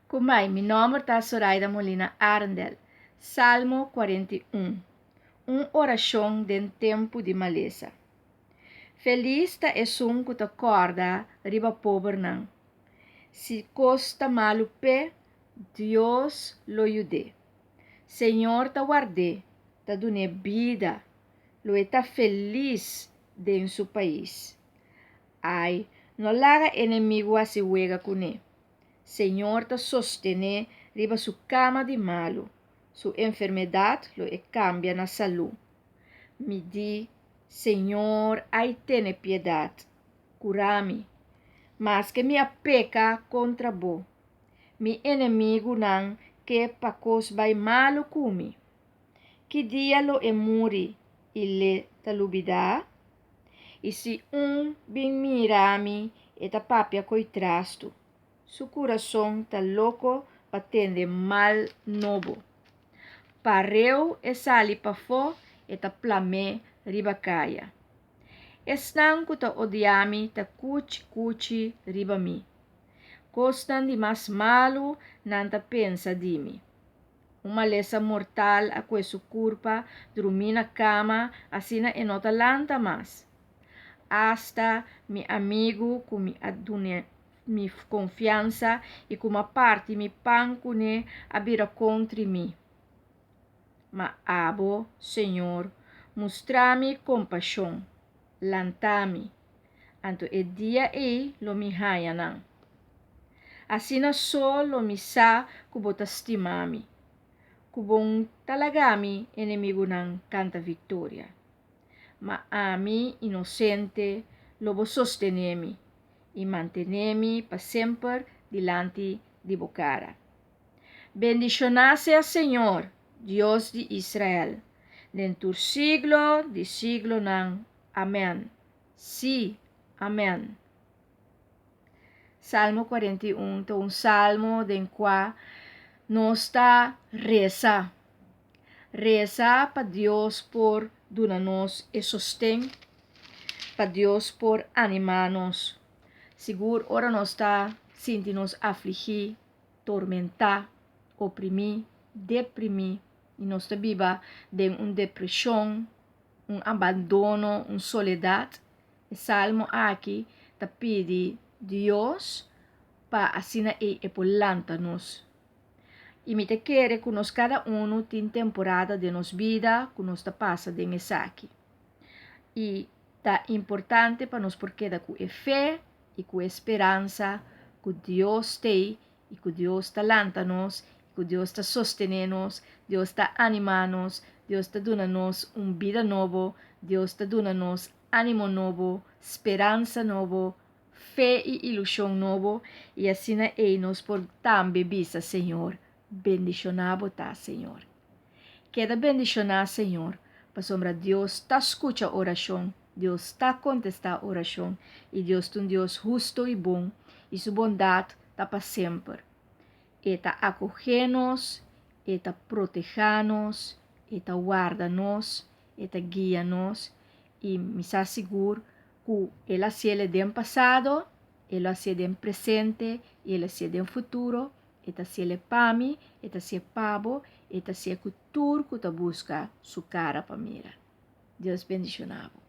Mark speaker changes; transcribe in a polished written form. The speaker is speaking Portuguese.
Speaker 1: Kumai, mi nome está Zoraida Molina Arndel. Salmo 41. Oração de tempo de maleza. Feliz ta es um que ta corda riba pobre não. Se costa malu pé, Deus lo ayude. Senhor ta guarde, ta dune vida, lo está feliz de em su país. Ai, no laga enemigo a se juega con él. Senhor te sostene riba su cama de malo. Su enfermedad lo cambia na salud. Me di, Senhor, ai tene piedad. Curami. Mas que me apeca contra bo. Mi enemigo nan que pacos vai malo cumi. Que dia lo muri e le talubida? E se bem mirami e ta papia coi trasto. Su coração tá louco para tender mal novo. Pareu e sali pa fo e ta plame riba caia. Estan que ta odiami ta cuci riba mi. Costan de mais malo nanta pensa di mi. Uma lesa mortal a questo curpa dormi na cama assina e nota lanta mas. Hasta mi amigo com mi adune mi confiança e como parte mi pancune abira contra mi. Ma abo, Senhor, mostrami compaixão, lantami, anto e dia lo mi hayanan. Asina solo mi sa kubota stimami, kubong talagami enemigo ng canta victoria. Ma ami inocente lobo sostenemi e mantenemi para sempre dilante de bocara. Bendicionase a Senhor, Deus de Israel, dentro siglo de siglo nang. Amém. Sí, amém. Salmo 41 é salmo em qual nós está reza. Reza para Deus por dar-nos e sostém, para Deus por animar-nos. Seguro, ora nós está sentindo-nos afligir, tormentar, oprimir, deprimir, e nós está viva de uma depressão, abandono, soledade. O salmo aqui está pedindo Deus para assinar e polanta-nos. E me te quer que nós cada tem temporada de nossa vida que nós passa de aqui. E tá importante para nós porque com fé e com esperança que Deus tem e que Deus está lanta-nos, que Deus está sostenendo-nos, Deus está animando-nos, Deus está dando-nos vida nova, Deus está dando-nos ânimo novo, esperança novo, fé e ilusão novo, e assim nos por também bisa, Senhor. Bendicionado tá, Senhor. Queda bendicionar, Senhor. Para sombra Deus está escuta a oração, Deus está contesta a oração, e Deus é um Deus justo e bom, e sua bondade está para sempre. E está acolhendo-nos, e está protegendo-nos, e está guarda-nos, e está guia-nos, e me está seguro que ela se é do passado, ela se é do presente, e ela se é do futuro, eta se é pami, eta se é pabo, eta se é futuro que está busca sua cara para mira. Deus bendicionado.